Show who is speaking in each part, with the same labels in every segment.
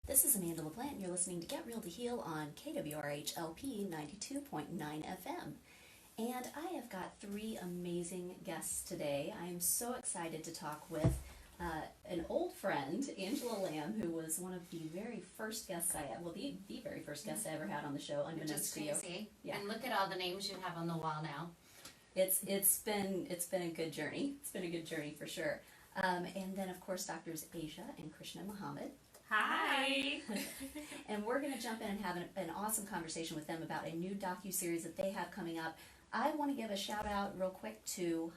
Speaker 1: This is Angelo Lam, and you're listening to Get Real to Heal on KWRH-LP 92.9 FM. And I have got three amazing guests today. I am so excited to talk with an old friend, Angelo Lam, who was one of the very first guests I had, well, the very first guest I ever had on the show, unbeknownst to you.
Speaker 2: Crazy.
Speaker 1: Yeah.
Speaker 2: And look at all the names you have on the wall now.
Speaker 1: It's been a good journey. It's been a good journey for sure. And then, of course, Doctors Asia and Krishna Muhammad.
Speaker 2: Hi!
Speaker 1: And we're going to jump in and have an awesome conversation with them about a new docu-series that they have coming up. I want to give a shout out real quick to,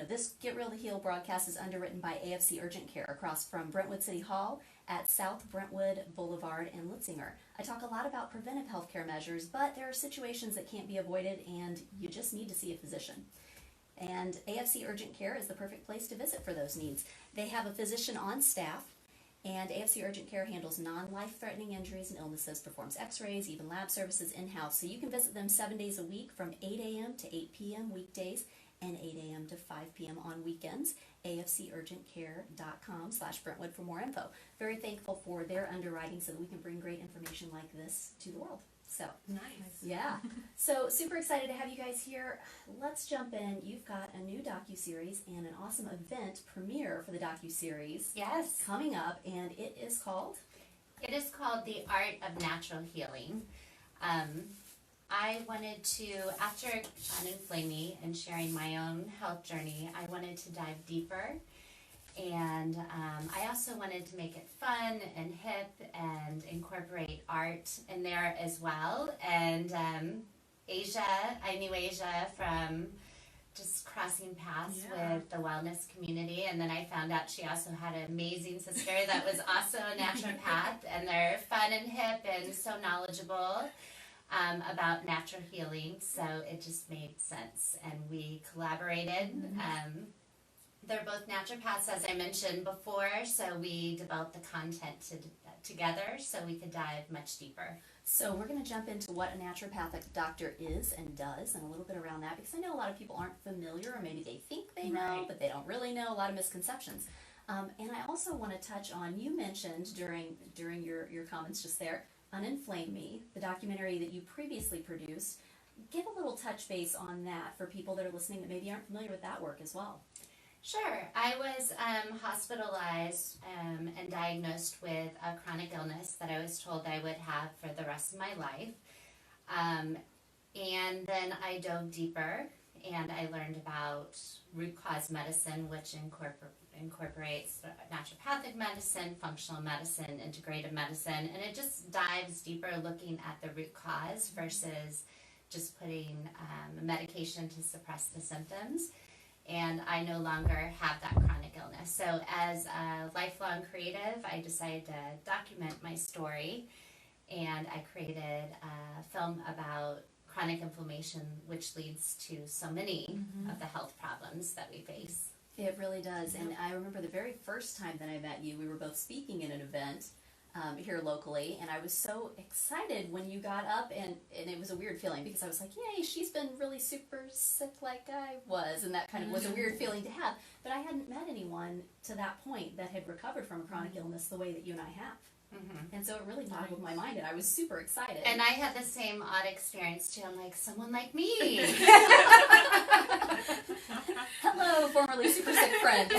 Speaker 1: this Get Real to Heal broadcast is underwritten by AFC Urgent Care across from Brentwood City Hall at South Brentwood Boulevard and Litzinger. I talk a lot about preventive healthcare measures, but there are situations that can't be avoided and you just need to see a physician. And AFC Urgent Care is the perfect place to visit for those needs. They have a physician on staff, and AFC Urgent Care handles non-life-threatening injuries and illnesses, performs x-rays, even lab services in-house. So you can visit them 7 days a week from 8 a.m. to 8 p.m. weekdays and 8 a.m. to 5 p.m. on weekends. AFCurgentcare.com/Brentwood for more info. Very thankful for their underwriting so that we can bring great information like this to the world. So,
Speaker 2: Nice.
Speaker 1: Yeah. So, super excited to have you guys here. Let's jump in. You've got a new docu-series and an awesome event premiere for the docu-series
Speaker 2: Yes.
Speaker 1: coming up, and it is called?
Speaker 2: It is called The Art of Natural Healing. I wanted to, after Untitled and sharing my own health journey, I wanted to dive deeper. And I also wanted to make it fun and hip and incorporate art in there as well. And Asia, I knew Asia from just crossing paths with the wellness community. And then I found out she also had an amazing sister that was also a naturopath. And they're fun and hip and so knowledgeable about natural healing. So it just made sense. And we collaborated. They're both naturopaths, as I mentioned before, so we developed the content together so we could dive much deeper.
Speaker 1: So we're going to jump into what a naturopathic doctor is and does and a little bit around that, because I know a lot of people aren't familiar, or maybe they think they know, but they don't really know. A lot of misconceptions. And I also want to touch on, you mentioned during your comments just there, Uninflame Me, the documentary that you previously produced. Give a little touch base on that for people that are listening that maybe aren't familiar with that work as well.
Speaker 2: Sure. I was hospitalized and diagnosed with a chronic illness that I was told I would have for the rest of my life. And then I dove deeper and I learned about root cause medicine, which incorporates naturopathic medicine, functional medicine, integrative medicine, and it just dives deeper looking at the root cause versus just putting medication to suppress the symptoms. And I no longer have that chronic illness. So as a lifelong creative, I decided to document my story, and I created a film about chronic inflammation, which leads to so many of the health problems that we face.
Speaker 1: It really does. And I remember the very first time that I met you, we were both speaking in an event here locally, and I was so excited when you got up, and it was a weird feeling because I was like, yay, she's been really super sick like I was, and that kind of was a weird feeling to have, but I hadn't met anyone to that point that had recovered from a chronic illness the way that you and I have. And so it really boggled my mind, and I was super excited.
Speaker 2: And I had the same odd experience too. I'm like, someone like me.
Speaker 1: Hello, formerly super sick friend.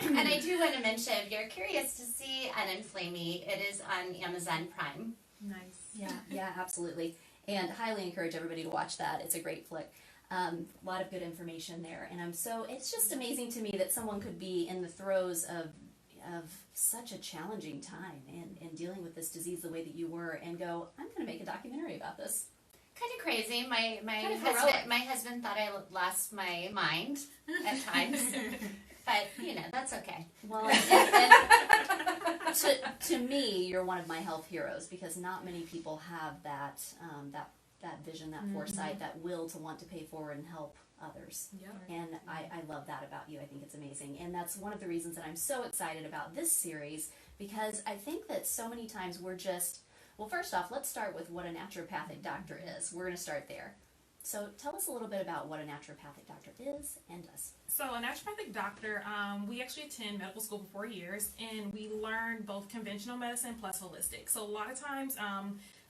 Speaker 2: And I do want to mention, if you're curious to see Uninflame Me, it is on Amazon Prime.
Speaker 1: Nice. Yeah, absolutely. And highly encourage everybody to watch that. It's a great flick. A lot of good information there. And it's just amazing to me that someone could be in the throes of such a challenging time and dealing with this disease the way that you were and go, I'm going to make a documentary about this.
Speaker 2: Kind of crazy. My husband thought I lost my mind at times. But, that's okay.
Speaker 1: Well, to me, you're one of my health heroes, because not many people have that vision, that foresight, that will to want to pay forward and help others. And I love that about you. I think it's amazing. And that's one of the reasons that I'm so excited about this series, because I think that so many times we're just, well, first off, let's start with what a naturopathic doctor is. We're going to start there. So tell us a little bit about what a naturopathic doctor is and does.
Speaker 3: So a naturopathic doctor, we actually attend medical school for 4 years, and we learn both conventional medicine plus holistic. So a lot of times, I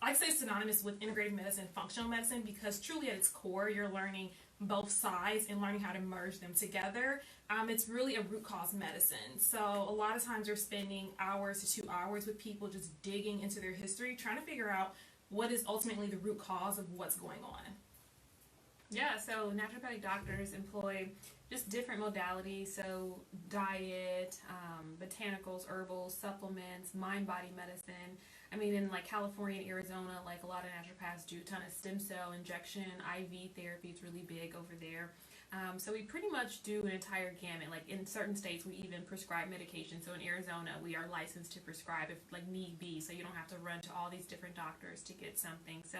Speaker 3: like to say it's synonymous with integrative medicine, functional medicine, because truly at its core, you're learning both sides and learning how to merge them together. It's really a root cause medicine. So a lot of times you're spending hours to 2 hours with people just digging into their history, trying to figure out what is ultimately the root cause of what's going on. Yeah, so naturopathic doctors employ just different modalities, so diet, botanicals, herbals, supplements, mind-body medicine. I mean, in like California and Arizona, like a lot of naturopaths do a ton of stem cell injection, IV therapy. It's really big over there. So we pretty much do an entire gamut. Like in certain states, we even prescribe medication. So in Arizona, we are licensed to prescribe if like need be, so you don't have to run to all these different doctors to get something. So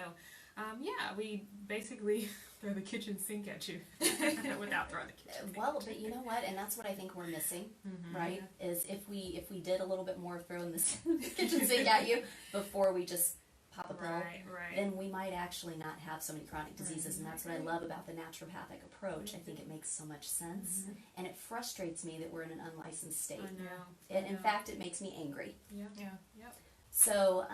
Speaker 3: yeah, we basically throw the kitchen sink at you without throwing the kitchen sink.
Speaker 1: Well, but you know what, and that's what I think we're missing, right? Is if we did a little bit more throwing this kitchen sink at you before we just pop a pill, then we might actually not have so many chronic diseases. And that's what I love about the naturopathic approach. I think it makes so much sense, and it frustrates me that we're in an unlicensed state.
Speaker 3: I know.
Speaker 1: And in fact, it makes me angry.
Speaker 3: Yeah.
Speaker 1: So,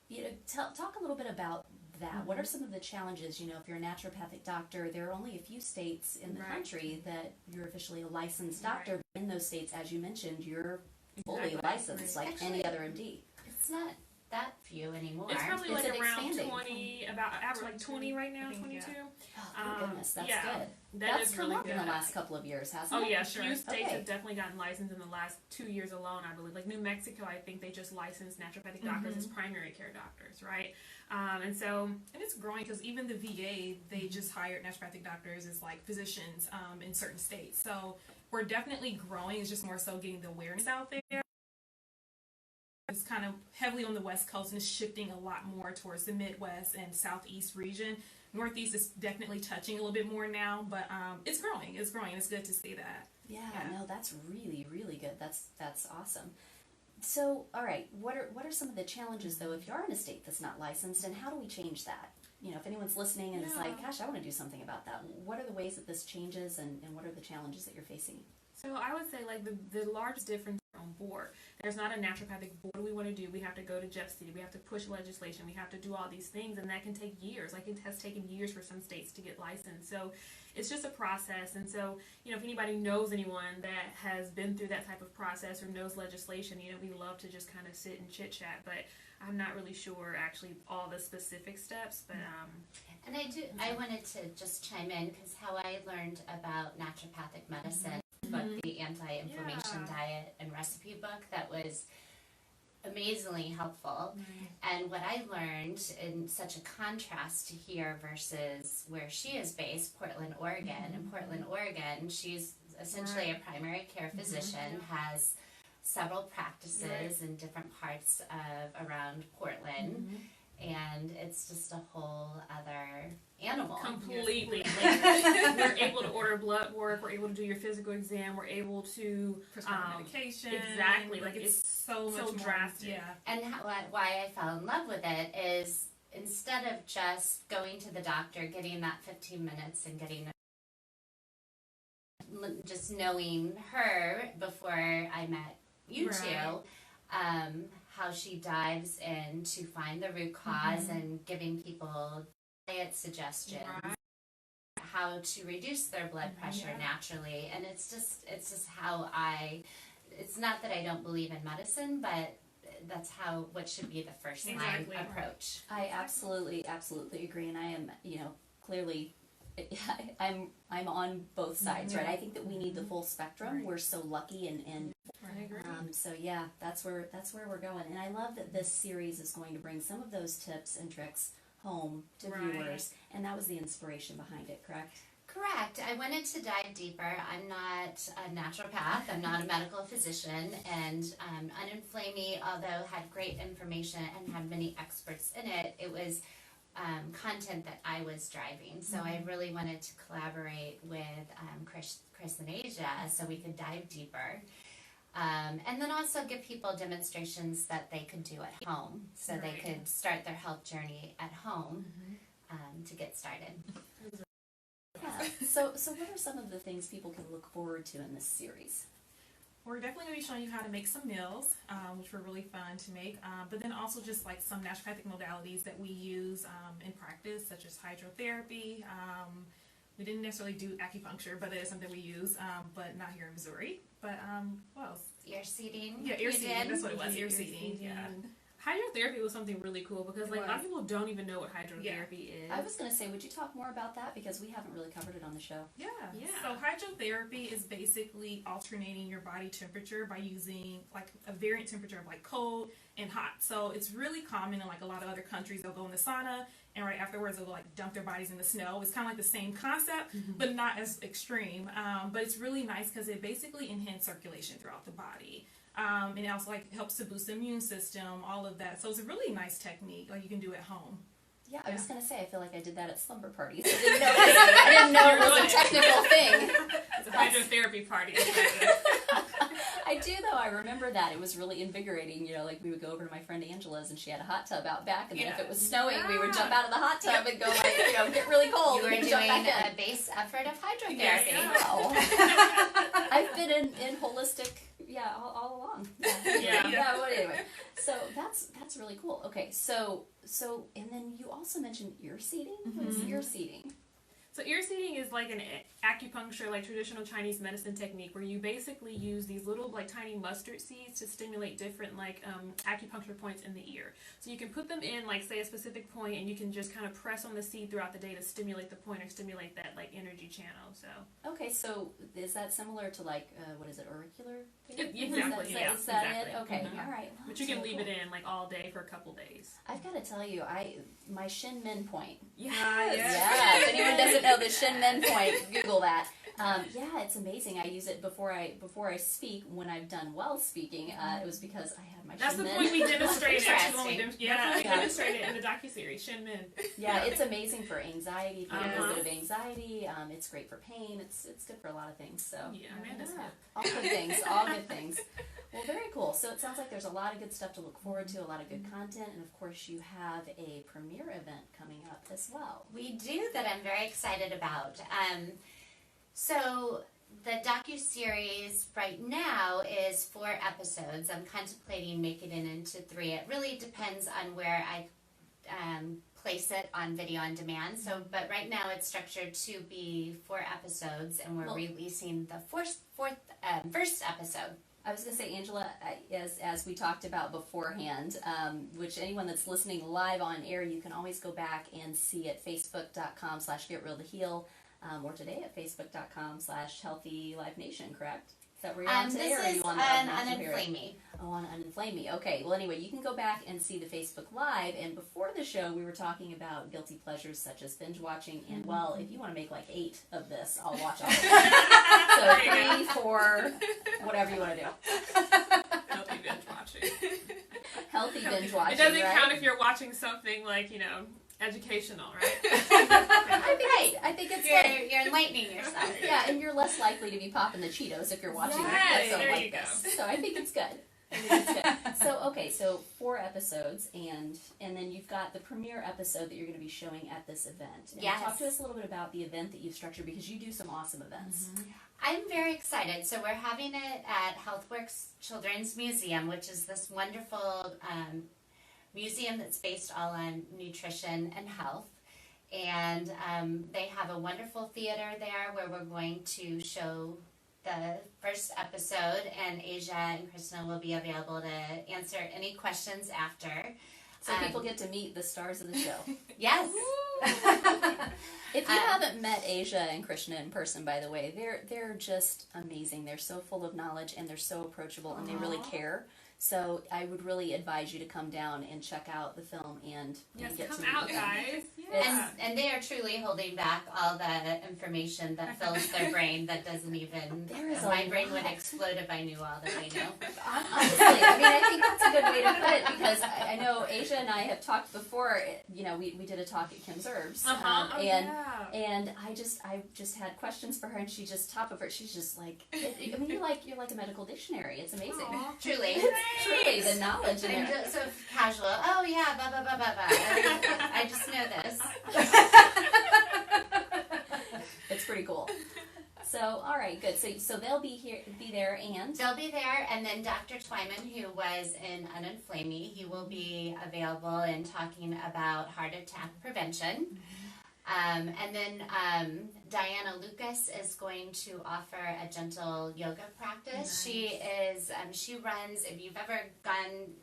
Speaker 1: you know, talk a little bit about that. What are some of the challenges? You know, if you're a naturopathic doctor, there are only a few states in the country that you're officially a licensed doctor. In those states, as you mentioned, you're fully licensed, like
Speaker 2: Actually,
Speaker 1: any other MD.
Speaker 2: It's not that few anymore.
Speaker 3: It's probably
Speaker 1: Is
Speaker 3: like
Speaker 1: it
Speaker 3: around
Speaker 1: expanding?
Speaker 3: 20, about average like 20 right now, 22.
Speaker 1: Oh, thank goodness, that's
Speaker 3: yeah,
Speaker 1: good.
Speaker 3: That
Speaker 1: That's
Speaker 3: is
Speaker 1: come
Speaker 3: really
Speaker 1: up in the
Speaker 3: good.
Speaker 1: last couple of years, hasn't
Speaker 3: Oh
Speaker 1: it?
Speaker 3: yeah, sure. Few states
Speaker 1: Okay.
Speaker 3: have definitely gotten licensed in the last 2 years alone, I believe. Like New Mexico, I think they just licensed naturopathic doctors as primary care doctors, right? And it's growing because even the VA, they just hired naturopathic doctors as like physicians in certain states. So we're definitely growing. It's just more so getting the awareness out there. It's kind of heavily on the West Coast and it's shifting a lot more towards the Midwest and Southeast region. Northeast is definitely touching a little bit more now, but it's growing. It's growing. It's good to see that.
Speaker 1: Yeah, no, that's really, really good. That's awesome. So, all right, what are some of the challenges though if you are in a state that's not licensed, and how do we change that? You know, if anyone's listening and is like, gosh, I want to do something about that. What are the ways that this changes, and what are the challenges that you're facing?
Speaker 3: So I would say like the largest difference on board. There's not a naturopathic board we want to do. We have to go to Jeff City. We have to push legislation. We have to do all these things, and that can take years. Like it has taken years for some states to get licensed. So it's just a process. And so, you know, if anybody knows anyone that has been through that type of process or knows legislation, you know, we love to just kind of sit and chit chat. But I'm not really sure actually all the specific steps. But
Speaker 2: And I wanted to just chime in because how I learned about naturopathic medicine, book, the anti-inflammation diet and recipe book, that was amazingly helpful. And what I learned, in such a contrast to here versus where she is based, Portland, Oregon. In Portland, Oregon, she's essentially a primary care physician, has several practices in different parts of around Portland. And it's just a whole other animal.
Speaker 3: completely. Like, we're able to order blood work. We're able to do your physical exam. We're able to prescribe medication. Exactly. Like it's so much more drastic. Yeah.
Speaker 2: And why I fell in love with it is instead of just going to the doctor, getting that 15 minutes and getting just knowing her before I met you two, how she dives in to find the root cause and giving people diet suggestions, how to reduce their blood pressure naturally. And it's just how it's not that I don't believe in medicine, but that's what should be the first line approach.
Speaker 1: I absolutely agree, and I am, you know, clearly I'm on both sides, right? I think that we need the full spectrum. We're so lucky, and
Speaker 3: I agree.
Speaker 1: so yeah, that's where we're going. And I love that this series is going to bring some of those tips and tricks home to viewers, and that was the inspiration behind it, correct?
Speaker 2: Correct. I wanted to dive deeper. I'm not a naturopath. I'm not a medical physician. And Untitled, although had great information and had many experts in it, it was content that I was driving. So I really wanted to collaborate with Chris and Asia so we could dive deeper. And then also give people demonstrations that they could do at home, so they could start their health journey at home. to get started.
Speaker 1: Yeah. So what are some of the things people can look forward to in this series?
Speaker 3: We're definitely going to be showing you how to make some meals, which were really fun to make, but then also just like some naturopathic modalities that we use in practice, such as hydrotherapy. We didn't necessarily do acupuncture, but it is something we use, but not here in Missouri. But what else?
Speaker 2: Ear seeding.
Speaker 3: Yeah, ear
Speaker 2: You
Speaker 3: seeding.
Speaker 2: did?
Speaker 3: That's what it was. Ear seeding. Yeah. Hydrotherapy was something really cool because like a lot of people don't even know what hydrotherapy is.
Speaker 1: I was going to say, would you talk more about that, because we haven't really covered it on the show?
Speaker 3: Yeah. So hydrotherapy is basically alternating your body temperature by using like a variant temperature of like cold and hot. So it's really common in like a lot of other countries. They'll go in the sauna and right afterwards they'll like dump their bodies in the snow. It's kind of like the same concept, but not as extreme. But it's really nice because it basically enhances circulation throughout the body. And it also like helps to boost the immune system, all of that. So it's a really nice technique, like you can do at home.
Speaker 1: Yeah, I was going to say, I feel like I did that at slumber parties. I didn't know it was a technical thing.
Speaker 3: It's a hydrotherapy party.
Speaker 1: I do, though. I remember that. It was really invigorating. You know, like we would go over to my friend Angela's and she had a hot tub out back. And then if it was snowing, we would jump out of the hot tub and go like, you know, get really cold.
Speaker 2: You were
Speaker 1: and
Speaker 2: doing
Speaker 1: jump back in.
Speaker 2: a base effort of hydrotherapy.
Speaker 1: Wow. I've been in holistic, all along. Well, anyway, so that's really cool. Okay, so and then you also mentioned ear seeding. What is ear seeding?
Speaker 3: So ear seeding is like an acupuncture, like traditional Chinese medicine technique, where you basically use these little like tiny mustard seeds to stimulate different like acupuncture points in the ear. So you can put them in like say a specific point, and you can just kind of press on the seed throughout the day to stimulate the point or stimulate that like energy channel. So
Speaker 1: okay, so is that similar to like what is it, auricular?
Speaker 3: Exactly.
Speaker 1: Is that
Speaker 3: exactly.
Speaker 1: it? Okay, all right. Well,
Speaker 3: but you can leave it in like all day for a couple days.
Speaker 1: I've got to tell you, my Shin Min point.
Speaker 3: Yes.
Speaker 1: Yeah. If anyone doesn't know the Shin Min point, Google that. Yeah, it's amazing. I use it before I speak. When I've done well speaking, it was because I had my
Speaker 3: That's
Speaker 1: Shin
Speaker 3: the
Speaker 1: Min.
Speaker 3: point we demonstrated.
Speaker 2: Interesting.
Speaker 3: We demonstrated in the Docu-Series, Shin Min.
Speaker 1: Yeah, it's amazing for anxiety. If you have a bit of anxiety, it's great for pain. It's good for a lot of things. So all good things. All good things. Well, very cool. So it sounds like there's a lot of good stuff to look forward to, a lot of good content, and of course you have a premiere event coming up as well.
Speaker 2: We do, that I'm very excited about. So the docu-series right now is 4 episodes. I'm contemplating making it into 3. It really depends on where I place it on video on demand. So, but right now it's structured to be 4 episodes, and we're releasing the first episode.
Speaker 1: I was going to say, Angela, as we talked about beforehand, which anyone that's listening live on air, you can always go back and see at facebook.com/getrealtoheal, or today at facebook.com/healthylifenation, correct? Is that where you're on today, or are you on
Speaker 2: Uninflame Me.
Speaker 1: Oh, on Untitled Chapter. Okay, well anyway, you can go back and see the Facebook Live, and before the show we were talking about guilty pleasures such as binge watching, and well, if you want to make like 8 of this, I'll watch all of it. So 3, 4, whatever you want to do.
Speaker 3: Healthy binge watching.
Speaker 1: Healthy binge watching,
Speaker 3: It doesn't
Speaker 1: right?
Speaker 3: count if you're watching something like, educational, right?
Speaker 1: I think it's good.
Speaker 2: You're enlightening yourself.
Speaker 1: Yeah, and you're less likely to be popping the Cheetos if you're watching an episode
Speaker 3: there
Speaker 1: like
Speaker 3: you go.
Speaker 1: this. So I think it's good. So okay, so 4 episodes, and then you've got the premiere episode that you're going to be showing at this event. And
Speaker 2: Yes.
Speaker 1: talk to us a little bit about the event that you've structured, because you do some awesome events.
Speaker 2: I'm very excited. So we're having it at HealthWorks Children's Museum, which is this wonderful museum that's based all on nutrition and health. And they have a wonderful theater there where we're going to show the first episode, and Asia and Krishna will be available to answer any questions after.
Speaker 1: So people get to meet the stars of the show.
Speaker 2: Yes.
Speaker 1: If you haven't met Asia and Krishna in person, by the way, they're just amazing. They're so full of knowledge, and they're so approachable, and they really care. So I would really advise you to come down and check out the film and get
Speaker 3: come
Speaker 1: to meet
Speaker 3: out,
Speaker 1: them.
Speaker 3: guys.
Speaker 2: And they are truly holding back all the information that fills their brain that doesn't even... My brain would explode if I knew all that I know.
Speaker 1: Honestly, I think that's a good way to put it, because I know Asia and I have talked before. We did a talk at Kim's Herbs, and I just had questions for her, and she just top of her. She's just like, you're like a medical dictionary. It's amazing.
Speaker 2: Truly.
Speaker 1: It's Truly, the knowledge in
Speaker 2: I'm
Speaker 1: there.
Speaker 2: just so casual. Oh yeah, blah blah blah blah blah. I just know this.
Speaker 1: It's pretty cool. So, all right, good. So they'll be there, and
Speaker 2: They'll be there, and then Dr. Twyman, who was in Untitled, he will be available and talking about heart attack prevention. And then Diana Lucas is going to offer a gentle yoga practice.
Speaker 3: Nice.
Speaker 2: She runs, if you've ever gone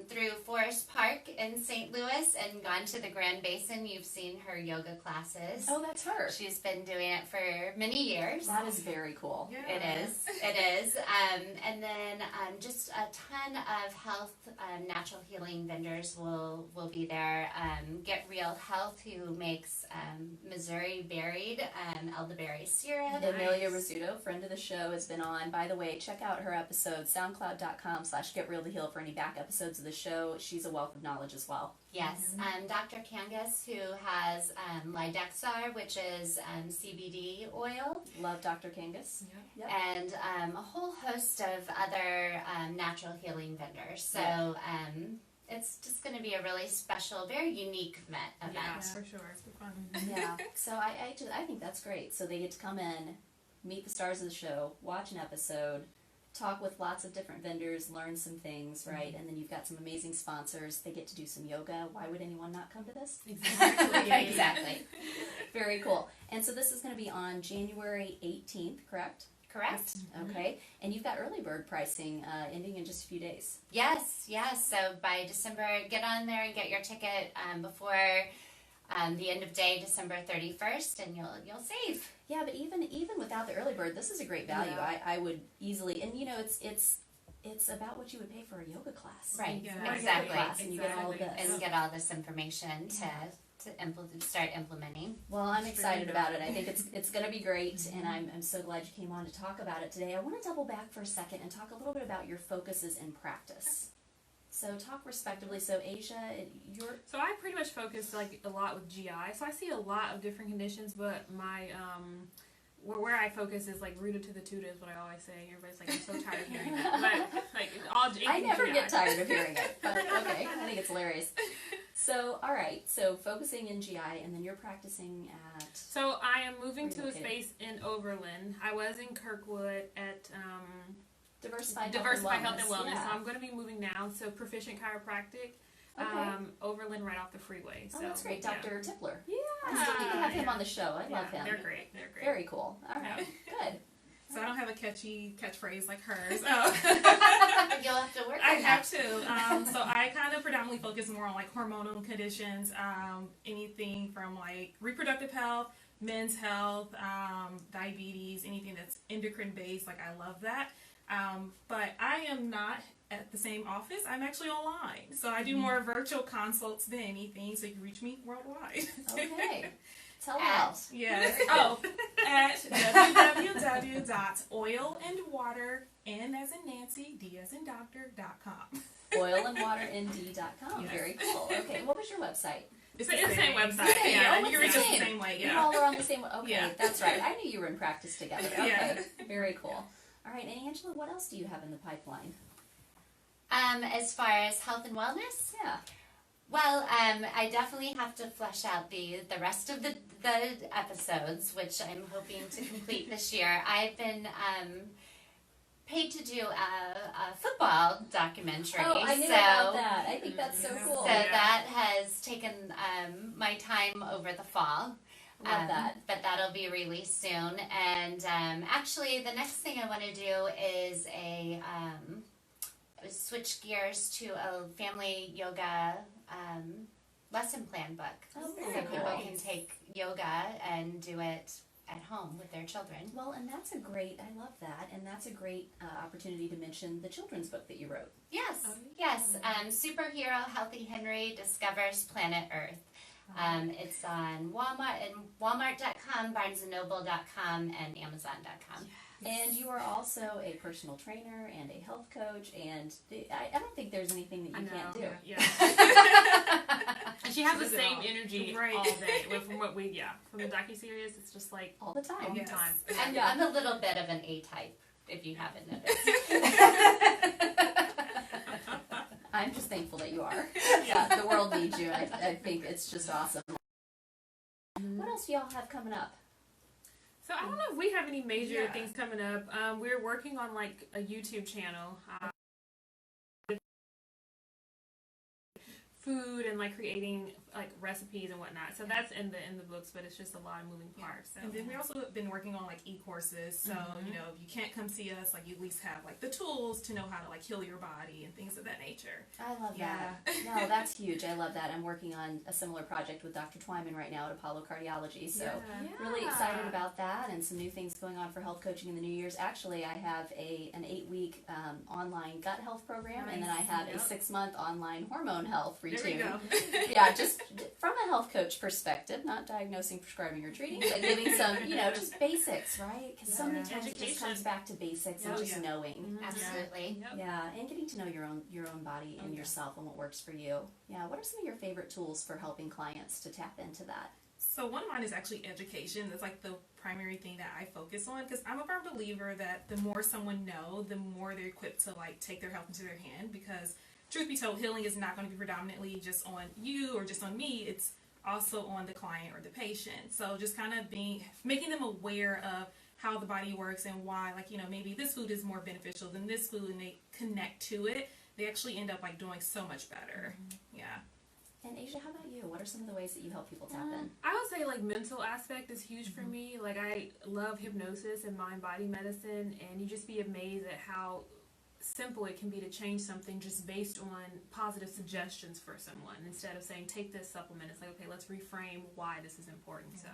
Speaker 2: through Forest Park in St. Louis and gone to the Grand Basin, you've seen her yoga classes.
Speaker 1: oh, that's her.
Speaker 2: She's been doing it for many years.
Speaker 1: That is very cool.
Speaker 3: Yeah.
Speaker 2: It is. And then just a ton of health, natural healing vendors will be there. Get Real Health, who makes Missouri Berried elderberry syrup.
Speaker 1: Amelia Rizzuto, friend of the show, has been on. By the way, check out her episode, soundcloud.com/getrealtoheal for any back episodes of the show. She's a wealth of knowledge as well.
Speaker 2: Yes, Dr. Kangas, who has Lidexar, which is CBD oil,
Speaker 1: Love Dr. Kangas. Yep.
Speaker 2: and a whole host of other natural healing vendors. So it's just going to be a really special, very unique event.
Speaker 3: Yeah, for sure. It's fun.
Speaker 1: Yeah. So I think that's great. So they get to come in, meet the stars of the show, watch an episode, talk with lots of different vendors, learn some things, right? And then you've got some amazing sponsors. They get to do some yoga. Why would anyone not come to this?
Speaker 3: Exactly.
Speaker 2: Exactly.
Speaker 1: Very cool. And so this is going to be on January 18th, correct?
Speaker 2: Correct?
Speaker 1: Okay. And you've got early bird pricing ending in just a few days.
Speaker 2: Yes. So by December, get on there and get your ticket before the end of day, December 31st, and you'll save.
Speaker 1: Yeah, but even without the early bird, this is a great value.
Speaker 3: Yeah.
Speaker 1: I would easily, and it's about what you would pay for a yoga class.
Speaker 2: Right.
Speaker 3: Yeah.
Speaker 1: Or a
Speaker 2: Exactly.
Speaker 1: yoga class, and you get all of
Speaker 3: Exactly.
Speaker 1: this.
Speaker 2: And get all this information to start implementing.
Speaker 1: Well, I'm
Speaker 3: It's
Speaker 1: excited
Speaker 3: very
Speaker 1: about it. I think it's going to be great, and I'm so glad you came on to talk about it today. I want to double back for a second and talk a little bit about your focuses in practice. So talk respectively. So Asia, you're
Speaker 3: So I pretty much focus like a lot with GI. So I see a lot of different conditions, but my where I focus is like rooted to the tuta is what I always say. Everybody's like, I'm so tired of hearing that. But like all
Speaker 1: I never
Speaker 3: GI.
Speaker 1: get tired of hearing it, but okay, I think it's hilarious. So all right, so focusing in GI, and then you're practicing at.
Speaker 3: So I am moving to a
Speaker 1: Relocated.
Speaker 3: space in Overland. I was in Kirkwood at
Speaker 1: Diversified
Speaker 3: Health and Wellness.
Speaker 1: Yeah.
Speaker 3: So I'm going to be moving now. So Proficient Chiropractic,
Speaker 1: Okay.
Speaker 3: Overland, right off the freeway. So
Speaker 1: Oh, that's great,
Speaker 3: yeah.
Speaker 1: Dr. Tippler.
Speaker 3: Yeah,
Speaker 1: I still need to have him
Speaker 3: yeah.
Speaker 1: on the show. I love him.
Speaker 3: They're great. They're great.
Speaker 1: Very cool. All right, good.
Speaker 3: So I don't have a catchy catchphrase like hers. Oh.
Speaker 2: You'll have to work
Speaker 3: I
Speaker 2: on
Speaker 3: have
Speaker 2: that.
Speaker 3: to. So I kind of predominantly focus more on like hormonal conditions, anything from like reproductive health, men's health, diabetes, anything that's endocrine based. Like I love that. But I am not at the same office. I'm actually online. So I do more virtual consults than anything. So you can reach me worldwide.
Speaker 1: Okay. Telehealth.
Speaker 3: Yes. Oh, at www.oilandwater, N as in Nancy, D as in doctor.com.
Speaker 1: Oilandwaternd.com.
Speaker 3: Yes.
Speaker 1: Very cool. Okay, what was your website?
Speaker 3: It's the same website.
Speaker 1: Okay,
Speaker 3: Yeah,
Speaker 1: oh,
Speaker 3: you can
Speaker 1: it's
Speaker 3: reach
Speaker 1: the
Speaker 3: us the
Speaker 1: same.
Speaker 3: same way.
Speaker 1: You
Speaker 3: Yeah.
Speaker 1: all are on the same. Okay,
Speaker 3: Yeah.
Speaker 1: that's right. I knew you were in practice together. Okay,
Speaker 3: Yeah.
Speaker 1: very cool. All right, and Angela, what else do you have in the pipeline?
Speaker 2: As far as health and wellness,
Speaker 1: Yeah.
Speaker 2: well, I definitely have to flesh out the rest of the episodes, which I'm hoping to complete this year. I've been paid to do a football documentary.
Speaker 1: Oh, I knew
Speaker 2: so,
Speaker 1: about that. I think that's so
Speaker 3: Yeah.
Speaker 1: cool.
Speaker 2: So that has taken my time over the fall.
Speaker 1: Love that.
Speaker 2: But that'll be released soon. And actually, the next thing I want to do is switch gears to a family yoga lesson plan book.
Speaker 1: Oh,
Speaker 2: So
Speaker 1: very
Speaker 2: people
Speaker 1: cool.
Speaker 2: can take yoga and do it at home with their children.
Speaker 1: Well, and that's a great, I love that, and that's a great opportunity to mention the children's book that you wrote.
Speaker 2: Yes,
Speaker 3: Oh,
Speaker 2: yes. Superhero Healthy Henry Discovers Planet Earth. It's on Walmart.com, BarnesandNoble.com, and Amazon.com.
Speaker 1: And you are also a personal trainer and a health coach, and I don't think there's anything that
Speaker 3: I
Speaker 1: you
Speaker 3: know.
Speaker 1: can't do.
Speaker 3: Yeah. And she has the
Speaker 1: Does it
Speaker 3: same
Speaker 1: all.
Speaker 3: energy
Speaker 1: Right.
Speaker 3: all day. From what from the docu-series, it's just like
Speaker 1: All the time.
Speaker 3: all the
Speaker 1: Yes.
Speaker 3: time.
Speaker 2: I'm a little bit of an A-type, if you haven't noticed.
Speaker 1: are. Yeah, the world needs you. I think it's just awesome. What else do y'all have coming up?
Speaker 3: So I don't know if we have any major things coming up. We're working on like a YouTube channel. Food and like creating like recipes and whatnot. So that's in the books, but it's just a lot of moving parts. So. And then we also have been working on like e-courses. So you know, if you can't come see us, like you at least have like the tools to know how to like heal your body and things of that nature.
Speaker 1: I love that. No, that's huge. I love that. I'm working on a similar project with Dr. Twyman right now at Apollo Cardiology. So really excited about that, and some new things going on for health coaching in the New Year's. Actually, I have an 8-week online gut health program, and then I have a 6-month online hormone health routine.
Speaker 3: There we go.
Speaker 1: Yeah, just from a health coach perspective, not diagnosing, prescribing, or treating, but giving some, you know, just basics, right? Because so many times it just comes back to basics and just knowing.
Speaker 2: Absolutely.
Speaker 1: Yeah, and getting to know your own body and yourself and what works for you. Yeah, what are some of your favorite tools for helping clients to tap into that?
Speaker 3: So one of mine is actually education. That's like the primary thing that I focus on, because I'm a firm believer that the more someone knows, the more they're equipped to like take their health into their hand, because truth be told, healing is not going to be predominantly just on you or just on me. It's also on the client or the patient. So just kind of making them aware of how the body works and why, like, you know, maybe this food is more beneficial than this food, and they connect to it, they actually end up like doing so much better. Yeah.
Speaker 1: And Asia, how about you? What are some of the ways that you help people tap in?
Speaker 3: I would say like mental aspect is huge for me. Like I love hypnosis and mind-body medicine, and you just be amazed at how simple it can be to change something just based on positive suggestions for someone, instead of saying take this supplement. It's like, okay, let's reframe why this is important. So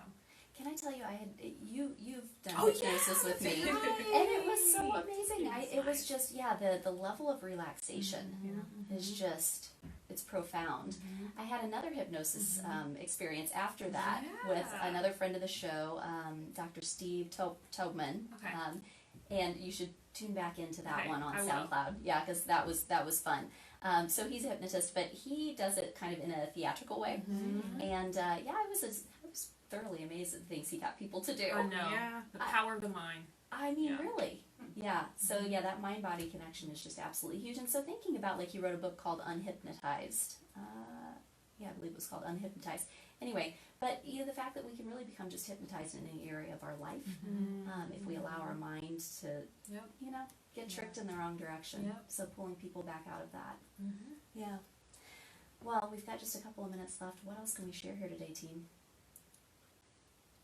Speaker 1: can I tell you, I had you've done hypnosis with me, and it was so amazing. It was just the level of relaxation is just, it's profound. I had another hypnosis experience after that with another friend of the show, Dr. Steve Tobman, and you should tune back into that one on SoundCloud. Yeah, because that was fun. So he's a hypnotist, but he does it kind of in a theatrical way, and I was thoroughly amazed at the things he got people to do.
Speaker 3: I know. Yeah, the power of the mind.
Speaker 1: I mean, really. Yeah. So that mind-body connection is just absolutely huge. And so thinking about, like, you wrote a book called Unhypnotized. I believe it was called Unhypnotized. Anyway, but the fact that we can really become just hypnotized in any area of our life, if we allow our mind to, get tricked in the wrong direction. So pulling people back out of that. Yeah. Well, we've got just a couple of minutes left. What else can we share here today, team?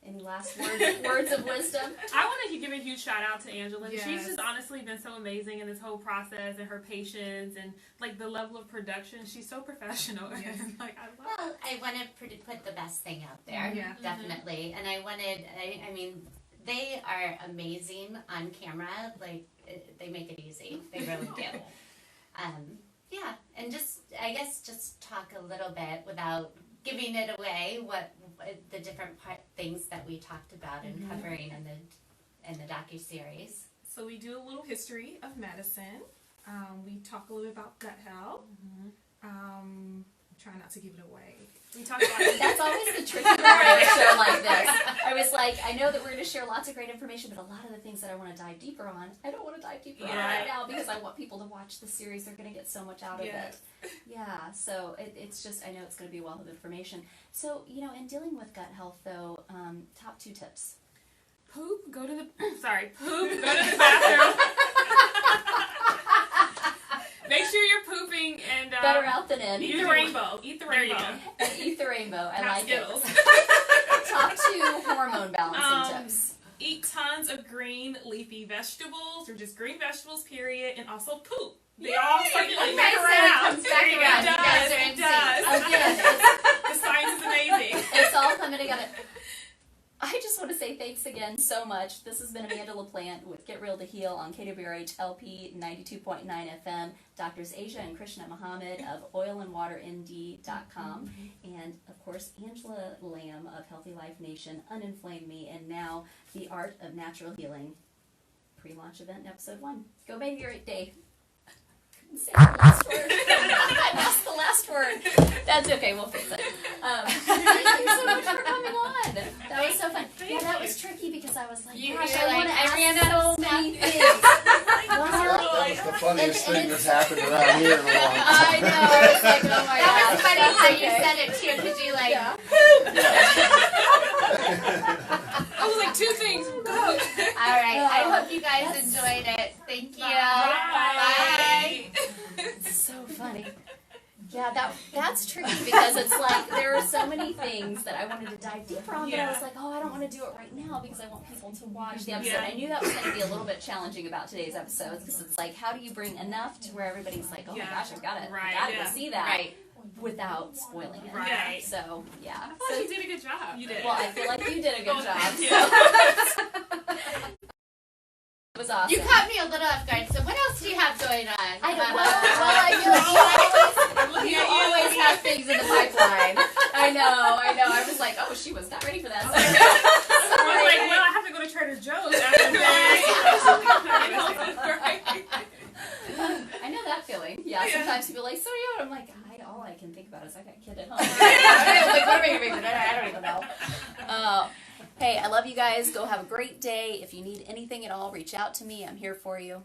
Speaker 1: Any last words of wisdom?
Speaker 3: I want to give a huge shout out to Angela. Yes. She's just honestly been so amazing in this whole process, and her patience and like the level of production. She's so professional. Yes. Like
Speaker 2: I wanted to put the best thing out there, definitely. And I mean, they are amazing on camera. Like they make it easy. They really do. And just talk a little bit without giving it away, what the different things that we talked about and covering in the Docu-Series.
Speaker 3: So we do a little history of medicine. We talk a little bit about gut health. I'm trying not to give it away. We talk about
Speaker 1: that's always the tricky part of a show like this. I was like, I know that we're going to share lots of great information, but a lot of the things that I want to dive deeper on, I don't want to dive deeper on right now, because I want people to watch the series. They're going to get so much out of it. Yeah, so it's just, I know it's going to be a wealth of information. So, in dealing with gut health, though, top 2 tips.
Speaker 3: Poop, go to the bathroom. Make sure you're pooping, and
Speaker 1: better out than in.
Speaker 3: Eat the rainbow. Eat the rainbow.
Speaker 1: And eat the rainbow. I like
Speaker 3: Skittles.
Speaker 1: it. Top 2 hormone balancing tips.
Speaker 3: Eat tons of green leafy vegetables, or just green vegetables, period, and also poop. They all circulate back around.
Speaker 2: Comes back around.
Speaker 3: It does.
Speaker 1: Again,
Speaker 3: the science is amazing.
Speaker 1: It's all coming together. I just want to say thanks again so much. This has been Amanda LaPlante with Get Real to Heal on KWRH LP 92.9 FM. Doctors Asia and Krishna Muhammad of oilandwaternd.com. And, of course, Angelo Lam of Healthy Life Nation, Uninflame Me, and now The Art of Natural Healing. Pre-launch event in episode 1. Go make your day. couldn't say the last word. I lost the last word. That's okay. We'll fix it. Thank you so much for coming on. That was so fun. Yeah, that was tricky because I was like, gosh, I want to ask so many things.
Speaker 4: That was the funniest thing that's happened around here in a long time.
Speaker 1: I know. I was like, oh my
Speaker 2: That was
Speaker 1: gosh.
Speaker 2: funny how you said it too, because you like,
Speaker 3: I was like, 2 things. Go.
Speaker 2: all right. I hope you guys enjoyed it. Thank you. Bye.
Speaker 1: It's so funny. Yeah, that's tricky because it's like there are so many things that I wanted to dive deeper on, but I was like, oh, I don't want to do it right now because I want people to watch the episode.
Speaker 3: Yeah.
Speaker 1: I knew that was going to be a little bit challenging about today's episodes because it's like, how do you bring enough to where everybody's like, oh my gosh, I've got to go see that
Speaker 2: Right.
Speaker 1: without spoiling it.
Speaker 3: Right.
Speaker 1: So, yeah.
Speaker 3: I feel like you did a good job. You did.
Speaker 1: Well, I feel like you did a good
Speaker 3: Oh,
Speaker 1: job.
Speaker 3: thank you.
Speaker 1: So. It was awesome.
Speaker 2: You caught me a little off guard. So what else do you have going on?
Speaker 1: I don't well, I feel like you always have things in the pipeline. I know. I was like, oh, she was not ready for that.
Speaker 3: I was like, well, I have to go to Trader Joe's after
Speaker 1: I know that feeling. Yeah, sometimes people are like, so you? I'm like, all I can think about is I got a kid at home. Like, what am I going to make? I don't even know. Hey, I love you guys. Go have a great day. If you need anything at all, reach out to me. I'm here for you.